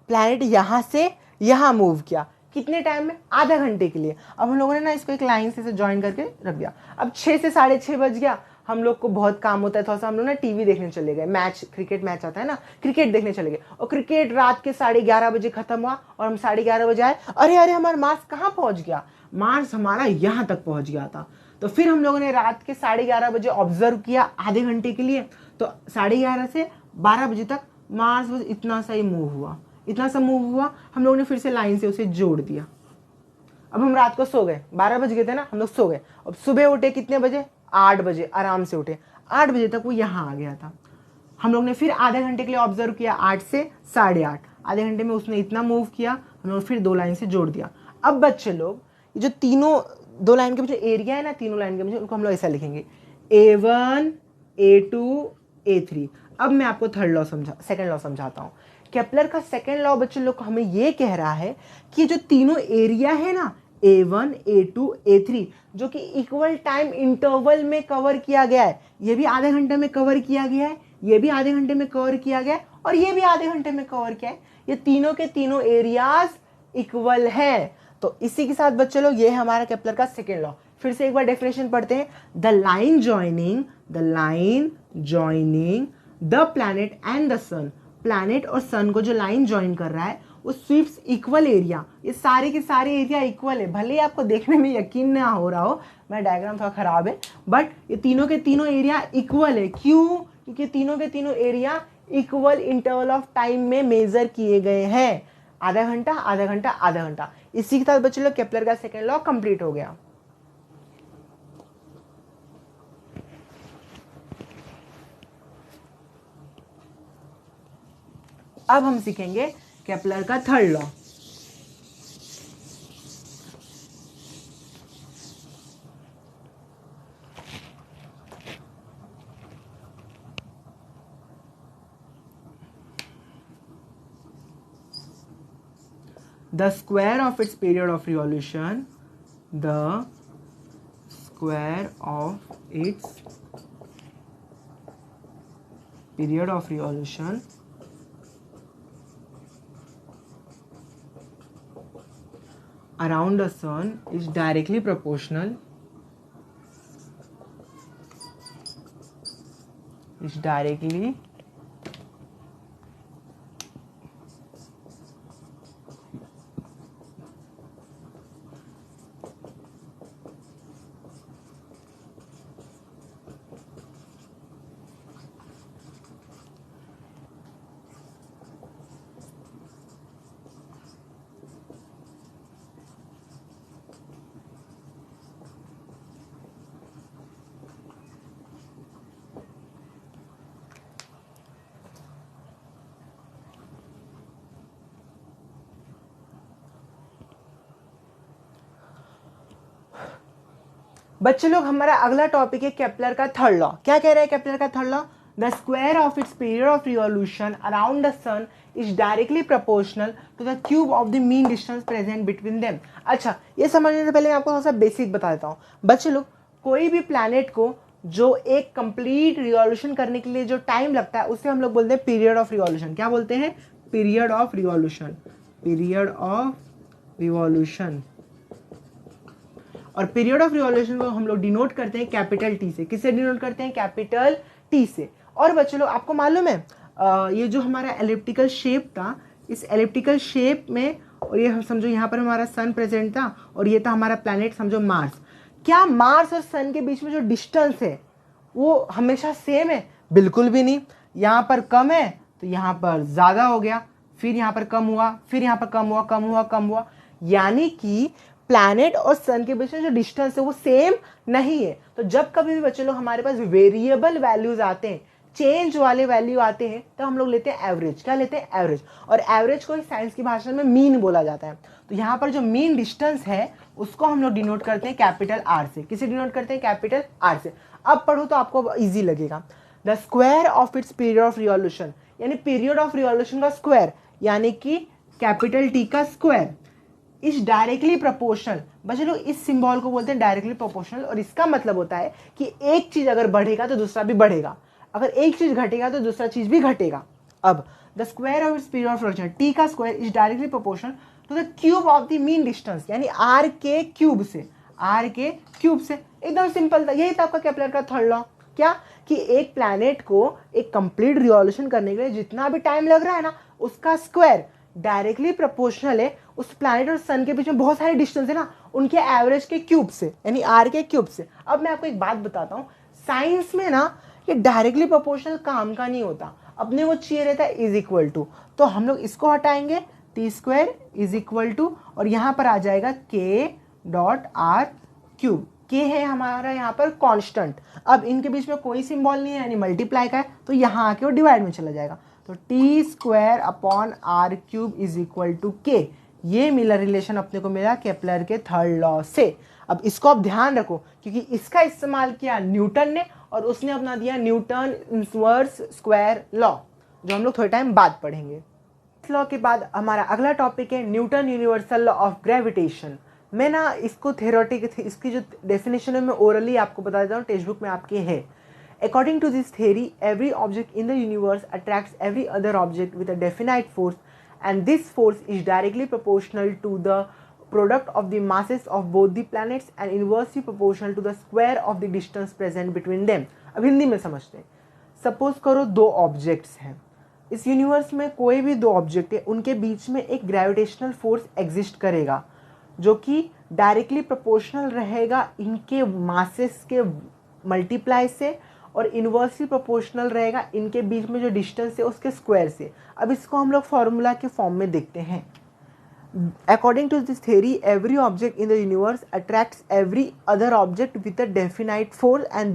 प्लैनेट यहाँ से यहाँ मूव किया। कितने टाइम में? आधा घंटे के लिए। अब हम लोगों ने ना इसको एक लाइन से ज्वाइन करके रख दिया। अब 6 से 6:30 बज गया। हम लोग को बहुत काम होता है, थोड़ा सा हम लोग ना टीवी देखने चले गए। मैच, क्रिकेट मैच आता है ना, क्रिकेट देखने चले गए। और क्रिकेट रात के 11:30 बजे खत्म हुआ और हम 11:30 बजे आए। अरे अरे, हमारा मार्स कहाँ पहुंच गया? मार्स हमारा यहाँ तक पहुंच गया था। तो फिर हम लोगों ने रात के 11:30 बजे ऑब्जर्व किया आधे घंटे के लिए। तो 11:30 से 12 बजे तक मार्स बस इतना सा ही मूव हुआ, इतना सा मूव हुआ। हम लोगों ने फिर से लाइन से उसे जोड़ दिया। अब हम रात को सो गए, 12 बज गए थे ना, हम लोग सो गए। अब सुबह उठे कितने बजे? 8 बजे, आराम से उठे। 8 बजे तक वो यहाँ आ गया था। हम लोग ने फिर आधे घंटे के लिए ऑब्जर्व किया, 8 से 8:30। आधे घंटे में उसने इतना मूव किया, हम लोग फिर 2 लाइन से जोड़ दिया। अब बच्चे लोग ये जो तीनों 2 लाइन के पीछे एरिया है ना, तीनों लाइन के पीछे, उनको हम लोग ऐसा लिखेंगे A1 A2 A3। अब मैं आपको सेकेंड लॉ समझाता हूँ। केपलर का सेकेंड लॉ बच्चे लोग हमें ये कह रहा है कि जो तीनों एरिया है ना, A1 A2 A3, जो कि इक्वल टाइम इंटरवल में कवर किया गया है। ये भी आधे घंटे में कवर किया गया है, ये भी आधे घंटे में कवर किया गया है, और ये भी आधे घंटे में कवर किया है। ये तीनों के तीनों एरियाज इक्वल हैं। तो इसी के साथ बच्चे लोग ये है हमारा केपलर का सेकेंड लॉ। फिर से एक बार डेफिनेशन पढ़ते हैं। The line joining the planet and the sun. Planet और सन को जो लाइन ज्वाइन कर रहा है वो स्वीप्स इक्वल एरिया। ये सारे के सारे एरिया इक्वल है। भले ही आपको देखने में यकीन ना हो रहा हो, मेरा डायग्राम थोड़ा खराब है, बट ये तीनों के तीनों एरिया इक्वल है। क्यों? क्योंकि तीनों के तीनों area equal interval of time में मेजर किए गए हैं। आधा घंटा, आधा घंटा, आधा घंटा। इसी के साथ बच्चे लोग केपलर का सेकेंड लॉ कंप्लीट हो गया। अब हम सीखेंगे केपलर का third law. The square of its period of revolution, the square of its period of revolution around the sun is directly proportional बच्चे लोग हमारा अगला टॉपिक है केपलर का थर्ड लॉ। क्या कह रहा है केपलर का third law? The square of its period of revolution around the sun is directly proportional to the cube of the mean distance present between them. अच्छा, ये समझने से पहले मैं आपको थोड़ा सा बेसिक बता देता हूँ। बच्चे लोग, कोई भी प्लैनेट को जो एक कंप्लीट रिवॉल्यूशन करने के लिए जो टाइम लगता है उसे हम लोग बोलते हैं पीरियड ऑफ रिवॉल्यूशन। क्या बोलते हैं? Period of revolution. Period of revolution. और पीरियड ऑफ रिवॉल्यूशन को हम लोग डिनोट करते हैं कैपिटल टी से। किससे डिनोट करते हैं? कैपिटल टी से। और बच्चों लोग, आपको मालूम है ये जो हमारा एलिप्टिकल शेप था, इस एलिप्टिकल शेप में, और ये समझो यहाँ पर हमारा सन प्रेजेंट था और ये था हमारा प्लैनेट, समझो मार्स। क्या मार्स और सन के बीच में जो डिस्टेंस है वो हमेशा सेम है? बिल्कुल भी नहीं। यहाँ पर कम है तो यहाँ पर ज़्यादा हो गया, फिर यहाँ पर कम हुआ, फिर यहाँ पर कम हुआ, कम हुआ, कम हुआ। यानी कि प्लैनेट और सन के बीच में जो डिस्टेंस है वो सेम नहीं है। तो जब कभी भी बच्चे लोग हमारे पास वेरिएबल वैल्यूज आते हैं, चेंज वाले वैल्यू आते हैं, तो हम लोग लेते हैं एवरेज। क्या लेते हैं? एवरेज। और एवरेज को साइंस की भाषा में मीन बोला जाता है। तो यहाँ पर जो मीन डिस्टेंस है उसको हम लोग डिनोट करते हैं कैपिटल आर से। किसे डिनोट करते हैं? कैपिटल आर से। अब पढ़ो तो आपको इजी लगेगा। The square of its period of revolution, यानी पीरियड ऑफ रिवॉल्यूशन का स्क्वायर, यानी कि कैपिटल टी का स्क्वायर इज डायरेक्टली प्रोपोर्शनल। बच्चे लोग, इस सिंबल को बोलते हैं डायरेक्टली प्रोपोर्शनल। और इसका मतलब होता है कि एक चीज अगर बढ़ेगा तो दूसरा भी बढ़ेगा, अगर एक चीज घटेगा तो दूसरा चीज भी घटेगा। अब the square of its period of revolution, T का square is directly proportional to the cube of the mean distance, यानी आर के क्यूब से। आर के क्यूब से। एकदम सिंपल था। यही था आपका केपलर का थर्ड लॉ। क्या? कि एक प्लैनेट को एक कंप्लीट रिवॉल्यूशन करने के लिए जितना भी टाइम लग रहा है ना, उसका स्क्वायर डायरेक्टली प्रोपोर्शनल है उस प्लैनेट और सन के बीच में बहुत सारे डिस्टेंस है ना, उनके एवरेज के क्यूब से, यानी आर के क्यूब से। अब मैं आपको एक बात बताता हूँ, साइंस में ना ये डायरेक्टली प्रोपोर्शनल काम का नहीं होता, अपने वो चाहिए रहता है इज इक्वल टू। तो हम लोग इसको हटाएंगे, T square is equal to, और यहाँ पर आ जाएगा के डॉट आर क्यूब। के है हमारा यहाँ पर कांस्टेंट। अब इनके बीच में कोई सिंबल नहीं है, यानी मल्टीप्लाई का है, तो यहाँ आके वो डिवाइड में चला जाएगा। तो T square upon R cube is equal to K. ये मिलर रिलेशन अपने को मिला केपलर के थर्ड लॉ से। अब इसको आप ध्यान रखो, क्योंकि इसका इस्तेमाल किया न्यूटन ने और उसने अपना दिया न्यूटन इनवर्स स्क्वायर लॉ, जो हम लोग थोड़े टाइम बाद पढ़ेंगे। इस लॉ के बाद हमारा अगला टॉपिक है Newton universal law of gravitation. मैं ना इसको थ्योरेटिक, इसकी जो डेफिनेशन है मैं ओरली आपको बता देता हूँ, टेक्स्ट बुक में आपके है। According to this theory, every object in the universe attracts every other object with a definite force, and this force is directly proportional to the product of the masses of both the planets and inversely proportional to the square of the distance present between them. अब हिंदी में समझते हैं। Suppose करो दो objects हैं, इस universe में कोई भी दो ऑब्जेक्ट है, उनके बीच में एक ग्रेविटेशनल फोर्स एग्जिस्ट करेगा जो कि डायरेक्टली प्रोपोर्शनल रहेगा इनके मासेस के मल्टीप्लाई से, और इन्वर्सली प्रोपोर्शनल रहेगा इनके बीच में जो डिस्टेंस है उसके स्क्वायर से। अब इसको हम लोग फॉर्मूला के फॉर्म में देखते हैं। According to this theory, every object in the universe attracts every other object with a definite force, and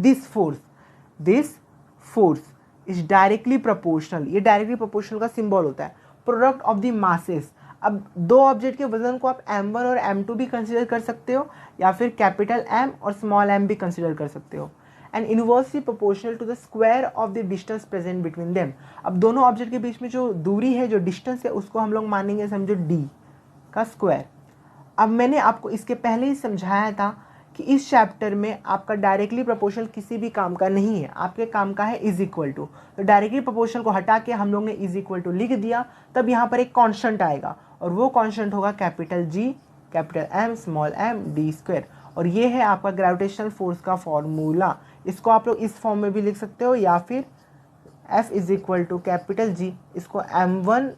this force is directly proportional. ये डायरेक्टली प्रोपोर्शनल का सिंबल होता है। प्रोडक्ट ऑफ द मासेस, अब दो object के वजन को आप m1 और m2 भी कंसिडर कर सकते हो, या फिर कैपिटल M और स्मॉल m भी कंसिडर कर सकते हो। And inversely proportional to the square of the distance present between them. अब दोनों ऑब्जेक्ट के बीच में जो दूरी है, जो डिस्टेंस है, उसको हम लोग मानेंगे समझो d। का स्क्वायर। अब मैंने आपको इसके पहले ही समझाया था कि इस चैप्टर में आपका डायरेक्टली प्रोपोर्शनल किसी भी काम का नहीं है, आपके काम का है इज इक्वल टू। तो डायरेक्टली प्रोपोर्शनल को हटा के हम लोग ने इज इक्वल टू लिख दिया, तब यहाँ पर एक कांस्टेंट आएगा और वो कांस्टेंट होगा capital G capital M small M D square. और ये है आपका ग्रेविटेशनल फोर्स का फॉर्मूला। इसको आप लोग इस फॉर्म में भी लिख सकते हो या फिर F is equal to capital G, इसको m1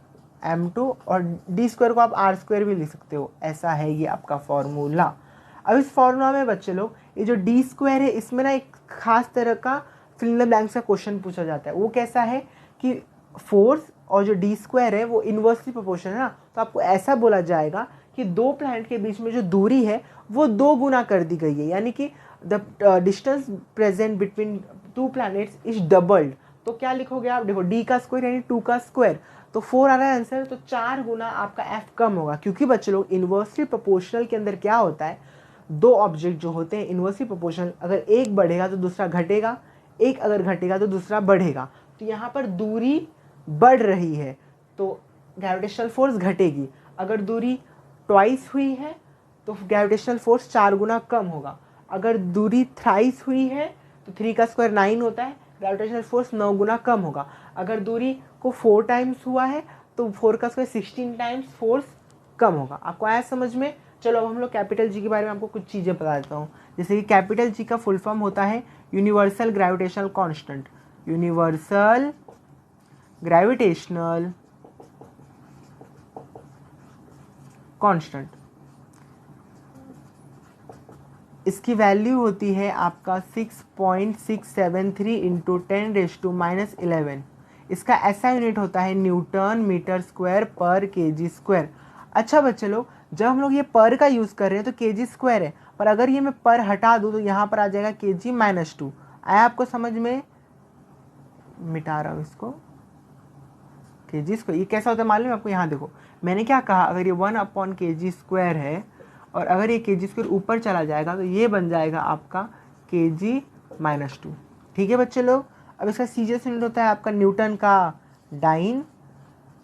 m2 और डी स्क्वायर को आप आर स्क्वायर भी लिख सकते हो। ऐसा है ये आपका फॉर्मूला। अब इस फॉर्मूला में बच्चे लोग ये जो डी स्क्वायर है इसमें ना एक खास तरह का फिल इन द ब्लैंक्स का क्वेश्चन पूछा जाता है। वो कैसा है कि फोर्स और जो डी स्क्वायर है वो इन्वर्सली प्रोपोर्शनल है ना, तो आपको ऐसा बोला जाएगा कि दो प्लैनेट के बीच में जो दूरी है वो 2 गुना कर दी गई है, यानी कि the distance present between 2 planets is doubled. तो क्या लिखोगे आप, देखो डी का स्क्वायर यानी 2 का स्क्वायर, तो 4 आ रहा है आंसर, तो 4 गुना आपका एफ कम होगा। क्योंकि बच्चे लोग इन्वर्सली प्रोपोर्शनल के अंदर क्या होता है, दो ऑब्जेक्ट जो होते हैं इन्वर्सली प्रोपोर्शनल, अगर एक बढ़ेगा तो दूसरा घटेगा, एक अगर घटेगा तो दूसरा बढ़ेगा। तो यहाँ पर दूरी बढ़ रही है तो ग्रेविटेशनल फोर्स घटेगी। अगर दूरी ट्वाइस हुई है तो ग्रेविटेशनल फोर्स 4 गुना कम होगा। अगर दूरी थ्राइस हुई है तो 3 का स्क्वायर 9 होता है, ग्रेविटेशनल फोर्स 9 गुना कम होगा। अगर दूरी को 4 टाइम्स हुआ है तो 4 का स्क्वायर 16 टाइम्स फोर्स कम होगा। आपको आया समझ में? चलो अब हम लोग कैपिटल जी के बारे में आपको कुछ चीज़ें बता देता हूँ। जैसे कि कैपिटल जी का फुल फॉर्म होता है universal gravitational constant. Universal gravitational constant, इसकी वैल्यू होती है आपका 6.673 इंटू 10⁻⁻11। इसका ऐसा यूनिट होता है न्यूटन मीटर स्क्वायर पर केजी स्क्वायर। अच्छा बच्चे लोग, जब हम लोग ये पर का यूज़ कर रहे हैं तो केजी स्क्वायर है, पर अगर ये मैं पर हटा दूँ तो यहाँ पर आ जाएगा kg-2। आया आपको समझ में? मिटा रहा हूँ इसको, केजी स्क्वायर। ये कैसा होता है मालूम है आपको? यहाँ देखो मैंने क्या कहा, अगर ये 1/kg स्क्वायर है और अगर ये केजी स्क्वायर ऊपर चला जाएगा तो ये बन जाएगा आपका kg-2। ठीक है बच्चे लोग। अब इसका सीजीएस यूनिट होता है आपका न्यूटन का डाइन,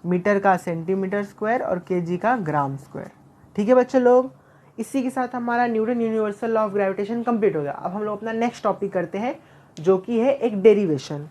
मीटर का सेंटीमीटर स्क्वायर और केजी का ग्राम स्क्वायर। ठीक है बच्चे लोग, इसी के साथ हमारा Newton universal law of gravitation complete हो गया। अब हम लोग अपना नेक्स्ट टॉपिक करते हैं जो कि है एक डेरिवेशन।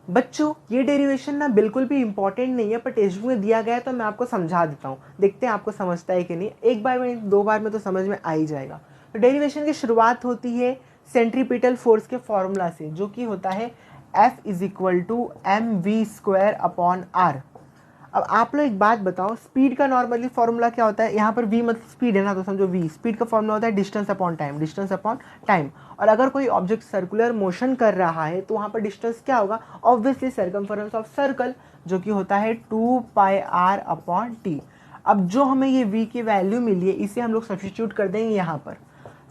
बच्चों ये डेरिवेशन ना बिल्कुल भी इंपॉर्टेंट नहीं है, पर टेक्स्ट बुक में दिया गया है तो मैं आपको समझा देता हूँ, देखते हैं आपको समझता है कि नहीं। एक बार में 2 बार में तो समझ में आ ही जाएगा। तो डेरिवेशन की शुरुआत होती है सेंट्रीपिटल फोर्स के फॉर्मूला से, जो कि होता है F is equal to mv²/r। अब आप लोग एक बात बताओ, स्पीड का नॉर्मली फॉर्मूला क्या होता है? यहाँ पर v मतलब स्पीड है ना, तो समझो v स्पीड का फॉर्मूला होता है distance upon time, distance upon time. और अगर कोई ऑब्जेक्ट सर्कुलर मोशन कर रहा है तो वहाँ पर डिस्टेंस क्या होगा? ऑब्वियसली सर्कमफरेंस ऑफ सर्कल, जो कि होता है 2πr/t। अब जो हमें ये v की वैल्यू मिली है इसे हम लोग सब्स्टिट्यूट कर देंगे यहाँ पर।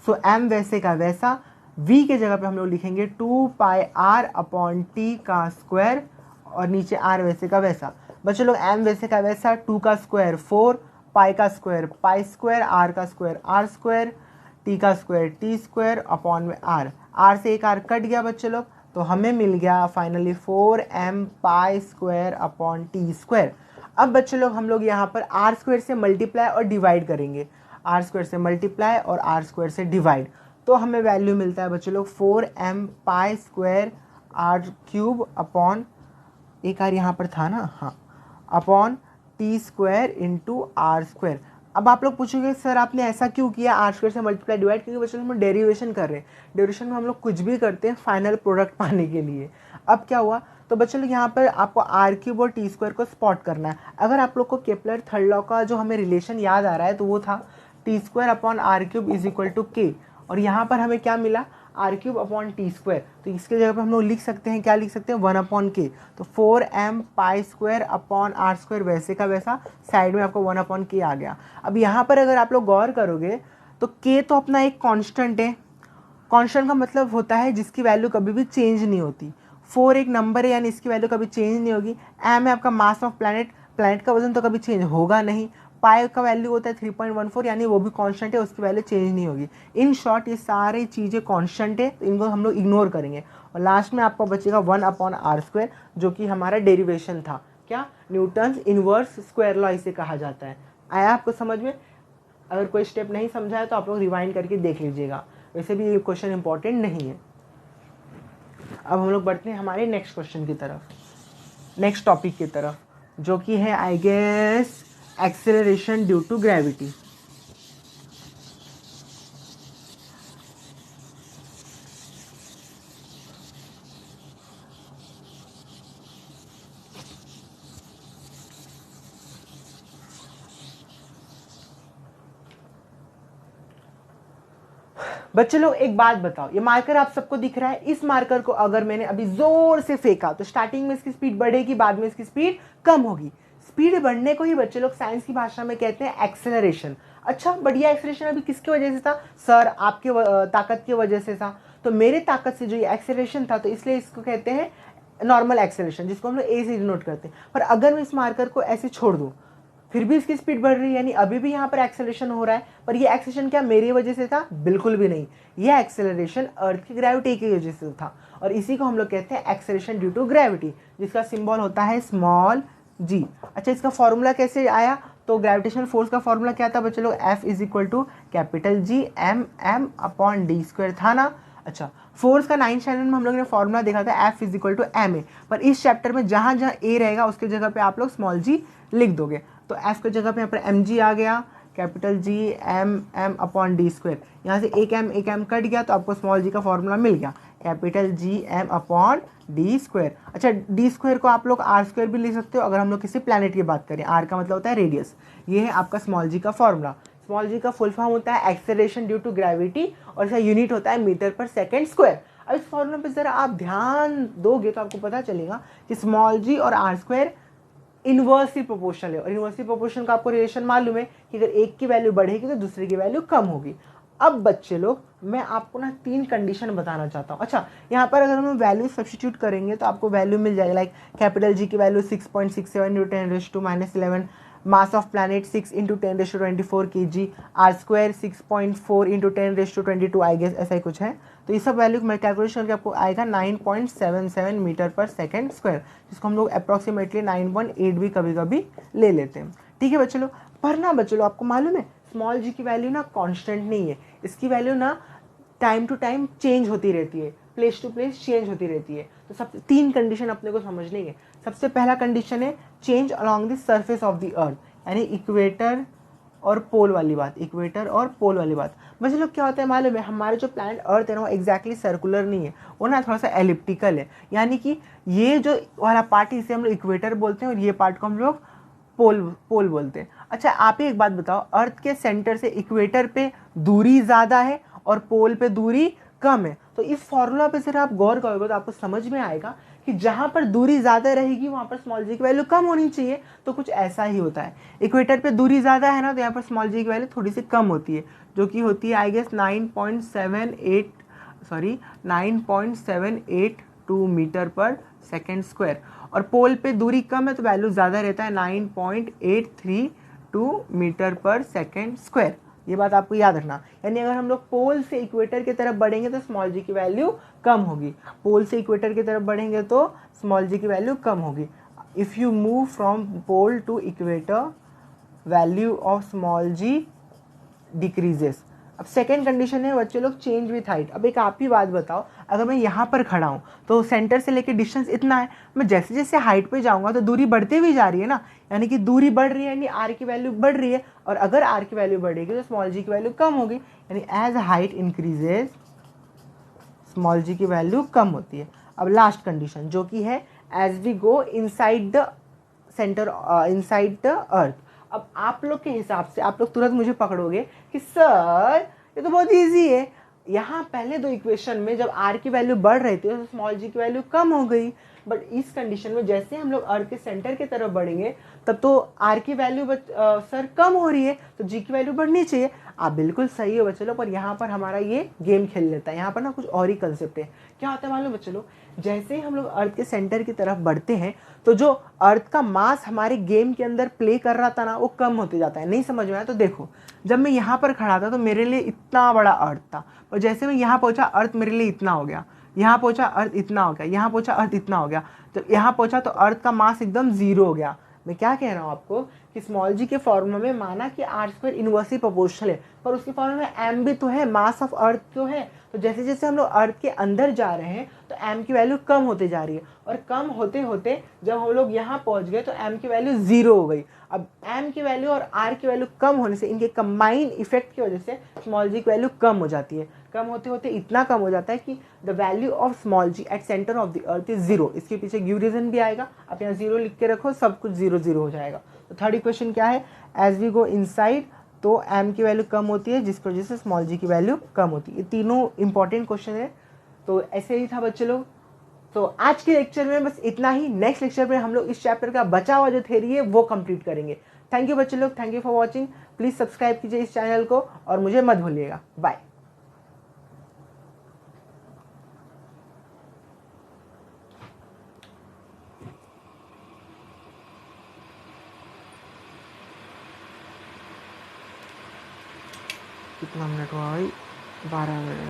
सो m वैसे का वैसा, v के जगह पे हम लोग लिखेंगे 2πr/t का स्क्वायर और नीचे r वैसे का वैसा। बच्चों लोग m वैसे का वैसा, 2 का स्क्वायर 4, पाई का स्क्वायर पाई स्क्वायर, r का स्क्वायर r स्क्वायर, t का स्क्वायर t स्क्वायर अपॉन में r। r से एक r कट गया बच्चे लोग, तो हमें मिल गया finally 4m pi square upon t square. अब बच्चे लोग हम लोग यहाँ पर r स्क्वायर से मल्टीप्लाई और डिवाइड करेंगे, r स्क्वायर से मल्टीप्लाई और r स्क्वायर से डिवाइड, तो हमें वैल्यू मिलता है बच्चे लोग 4m pi square r³ upon एक r यहाँ पर था ना, हाँ, upon T square into R square. अब आप लोग पूछोगे सर आपने ऐसा क्यों किया आर स्क्वायर से मल्टीप्लाई डिवाइड? क्योंकि बच्चों हम डेरिवेशन कर रहे हैं, डेरिवेशन में हम लोग कुछ भी करते हैं फाइनल प्रोडक्ट पाने के लिए। अब क्या हुआ, तो बच्चों लोग यहाँ पर आपको r³ और टी स्क्वायर को स्पॉट करना है। अगर आप लोग को केपलर थर्ड लॉ का जो हमें रिलेशन याद आ रहा है तो वो था t² upon r³ is equal to k, और यहाँ पर हमें क्या मिला? r³ upon T square. तो इसके जगह पर हम लोग लिख सकते हैं, क्या लिख सकते हैं? 1/k। तो 4m pi square upon r square वैसे का वैसा, साइड में आपको 1/k आ गया। अब यहाँ पर अगर आप लोग गौर करोगे तो k तो अपना एक कांस्टेंट है, कांस्टेंट का मतलब होता है जिसकी वैल्यू कभी भी चेंज नहीं होती। 4 एक नंबर है यानी इसकी वैल्यू कभी चेंज नहीं होगी। m है आपका मास ऑफ प्लैनेट, प्लैनेट का वजन तो कभी चेंज होगा नहीं, पाई का वैल्यू होता है 3.14 यानी वो भी कांस्टेंट है, उसकी वैल्यू चेंज नहीं होगी। इन शॉर्ट ये सारी चीज़ें कांस्टेंट है, तो इनको हम लोग इग्नोर करेंगे और लास्ट में आपको बचेगा 1/r², जो कि हमारा डेरिवेशन था, क्या, न्यूटन्स इनवर्स स्क्वायर लॉ इसे कहा जाता है। आया आपको समझ में? अगर कोई स्टेप नहीं समझा है तो आप लोग रिवाइंड करके देख लीजिएगा, वैसे भी ये क्वेश्चन इंपॉर्टेंट नहीं है। अब हम लोग बढ़ते हैं हमारे नेक्स्ट क्वेश्चन की तरफ, नेक्स्ट टॉपिक की तरफ, जो कि है I guess acceleration due to gravity. बच्चे लोग एक बात बताओ, ये मार्कर आप सबको दिख रहा है, इस मार्कर को अगर मैंने अभी जोर से फेंका तो स्टार्टिंग में इसकी स्पीड बढ़ेगी, बाद में इसकी स्पीड कम होगी। स्पीड बढ़ने को ही बच्चे लोग साइंस की भाषा में कहते हैं एक्सेलरेशन। अच्छा, बढ़िया एक्सेलरेशन अभी किसकी वजह से था सर? आपके ताकत की वजह से था। तो मेरे ताकत से जो ये एक्सेलरेशन था, तो इसलिए इसको कहते हैं नॉर्मल एक्सेलरेशन, जिसको हम लोग ए से डिनोट करते हैं। पर अगर मैं इस मार्कर को ऐसे छोड़ दूं, फिर भी इसकी स्पीड बढ़ रही है, यानी अभी भी यहाँ पर एक्सेलरेशन हो रहा है। पर ये एक्सेलरेशन क्या मेरी वजह से था? बिल्कुल भी नहीं, ये एक्सेलरेशन अर्थ की ग्रेविटी की वजह से था, और इसी को हम लोग कहते हैं एक्सेलरेशन ड्यू टू ग्रेविटी, जिसका सिंबल होता है स्मॉल जी। अच्छा, इसका फॉर्मूला कैसे आया? तो ग्रेविटेशनल फोर्स का फॉर्मूला क्या था बच्चे लोग? F = कैपिटल G m/d² था ना। अच्छा, फोर्स का 9th स्टैंडर्ड में हम लोग ने फॉर्मूला देखा था F = ma, पर इस चैप्टर में जहाँ जहाँ a रहेगा उसके जगह पे आप लोग स्मॉल g लिख दोगे। तो F की जगह पे यहाँ पर mg आ गया, कैपिटल G m/d²। यहाँ से एक m कट गया तो आपको स्मॉल g का फॉर्मूला मिल गया, कैपिटल G m/d²। अच्छा, d² को आप लोग r² भी लिख सकते हो अगर हम लोग किसी प्लैनेट की बात करें। r का मतलब होता है रेडियस। ये है आपका स्मॉल g का फॉर्मूला। स्मॉल g का फुल फॉर्म होता है एक्सेलरेशन ड्यू टू ग्रेविटी, और इसका यूनिट होता है मीटर/सेकंड²। अब इस फॉर्मूला पे जरा आप ध्यान दोगे तो आपको पता चलेगा कि स्मॉल g और r² इन्वर्सली प्रोपोर्शनल है, और इन्वर्सली प्रोपोर्शन का आपको रिलेशन मालूम है कि अगर एक की वैल्यू बढ़ेगी तो दूसरे की वैल्यू कम होगी। अब बच्चे लोग मैं आपको ना 3 कंडीशन बताना चाहता हूँ। अच्छा, यहाँ पर अगर हम वैल्यू सब्स्टिट्यूट करेंगे तो आपको वैल्यू मिल जाएगी, लाइक कैपिटल G की value 6.67 × 10⁻11, mass of planet 6 × 10⁻24 kg, r² 6.4 × 10⁻22 I guess, ऐसा ही कुछ है। तो ये सब वैल्यू मैं कैलकुलेशन करके आपको आएगा 9.77 मीटर/सेकंड², जिसको हम लोग अप्रॉक्सीमेटली 9.8 भी कभी कभी ले लेते हैं। ठीक है बच्चे लोग, पर ना बच्चे लोग आपको मालूम है स्मॉल g की वैल्यू ना कांस्टेंट नहीं है, इसकी वैल्यू ना टाइम टू टाइम चेंज होती रहती है, प्लेस टू प्लेस चेंज होती रहती है। तो सब 3 कंडीशन अपने को समझ लेंगे। सबसे पहला कंडीशन है change along the surface of the अर्थ, यानी इक्वेटर और पोल वाली बात, इक्वेटर और पोल वाली बात। बच्चे लोग क्या होता है मालूम है, हमारे जो प्लैनेट अर्थ है ना वो एग्जैक्टली सर्कुलर नहीं है, वो ना थोड़ा सा एलिप्टिकल है, यानी कि ये जो वाला पार्ट इसे हम लोग इक्वेटर बोलते हैं और ये पार्ट को हम लोग पोल बोलते हैं। अच्छा, आप ही एक बात बताओ, अर्थ के सेंटर से इक्वेटर पे दूरी ज़्यादा है और पोल पे दूरी कम है, तो इस फॉर्मूला पे सिर्फ आप गौर करोगे तो आपको समझ में आएगा कि जहाँ पर दूरी ज़्यादा रहेगी वहाँ पर स्मॉल g की वैल्यू कम होनी चाहिए। तो कुछ ऐसा ही होता है, इक्वेटर पे दूरी ज़्यादा है ना, तो यहाँ पर स्मॉल g की वैल्यू थोड़ी सी कम होती है, जो कि होती है आई गेस 9.782 मीटर/सेकंड²। और पोल पे दूरी कम है तो वैल्यू ज़्यादा रहता है 9.832 मीटर/सेकंड²। ये बात आपको याद रखना, यानी अगर हम लोग पोल से इक्वेटर की तरफ बढ़ेंगे तो स्मॉल g की वैल्यू कम होगी, पोल से इक्वेटर की तरफ बढ़ेंगे तो स्मॉल g की वैल्यू कम होगी। If you move from pole to equator value of small g decreases. अब सेकेंड कंडीशन है बच्चे लोग चेंज विथ हाइट। अब एक आप ही बात बताओ, अगर मैं यहाँ पर खड़ा हूँ तो सेंटर से लेके डिस्टेंस इतना है, मैं जैसे जैसे हाइट पे जाऊँगा तो दूरी बढ़ते हुई जा रही है ना, यानी कि दूरी बढ़ रही है, यानी r की वैल्यू बढ़ रही है, और अगर r की वैल्यू बढ़ेगी तो स्मॉल g की वैल्यू कम होगी, यानी as height increases small g की वैल्यू कम होती है। अब लास्ट कंडीशन जो कि है as we go inside the centre, inside the earth. अब आप लोग के हिसाब से आप लोग तुरंत मुझे पकड़ोगे कि सर ये तो बहुत इजी है, यहाँ पहले 2 इक्वेशन में जब r की वैल्यू बढ़ रही थी तो स्मॉल g की वैल्यू कम हो गई, बट इस कंडीशन में जैसे हम लोग अर्थ के सेंटर की तरफ बढ़ेंगे तब तो r की वैल्यू सर कम हो रही है, तो g की वैल्यू बढ़नी चाहिए। आप बिल्कुल सही हो बच्चे लोग, पर यहाँ पर हमारा ये गेम खेल लेता है। यहाँ पर ना कुछ और ही कंसेप्ट है। क्या होता है मालूम बच्चे लोग, जैसे ही हम लोग अर्थ के सेंटर की तरफ बढ़ते हैं तो जो अर्थ का मास हमारे गेम के अंदर प्ले कर रहा था ना, वो कम होते जाता है। नहीं समझ में आया तो देखो, जब मैं यहाँ पर खड़ा था तो मेरे लिए इतना बड़ा अर्थ था, और जैसे मैं यहाँ पहुँचा अर्थ मेरे लिए इतना हो गया, यहाँ पहुँचा अर्थ इतना हो गया, यहाँ पहुँचा अर्थ इतना हो गया। तो यहाँ पहुँचा तो अर्थ का मास एकदम जीरो हो गया। मैं क्या कह रहा हूँ आपको कि स्मॉल जी के फॉर्मूला में माना कि आर स्क्वायर इनवर्सली प्रोपोर्शनल है, पर उसके फॉर्मूला में एम भी तो है, मास ऑफ अर्थ तो है। तो जैसे जैसे हम लोग अर्थ के अंदर जा रहे हैं तो एम की वैल्यू कम होते जा रही है, और कम होते होते जब हम लोग यहाँ पहुँच गए तो एम की वैल्यू जीरो हो गई। अब एम की वैल्यू और आर की वैल्यू कम होने से, इनके कंबाइन इफेक्ट की वजह से स्मॉल जी की वैल्यू कम हो जाती है। कम होते होते इतना कम हो जाता है कि the value of small G at centre of the earth is zero. इसके पीछे गिव रीजन भी आएगा, आप यहाँ जीरो लिख के रखो, सब कुछ जीरो जीरो हो जाएगा। तो थर्ड इक्वेशन क्या है, एज वी गो इनसाइड तो एम की वैल्यू कम होती है, जिसकी वजह से स्मॉल जी की वैल्यू कम होती है। ये तीनों इंपॉर्टेंट क्वेश्चन है। तो ऐसे ही था बच्चे लोग। तो आज के लेक्चर में बस इतना ही। नेक्स्ट लेक्चर में हम लोग इस चैप्टर का बचा हुआ जो थ्योरी है वो कंप्लीट करेंगे। थैंक यू बच्चे लोग, thank you for watching. Please subscribe कीजिए इस चैनल को और मुझे मत भूलिएगा। बाय। कितना मिनट हुआ भाई, 12 मिनट।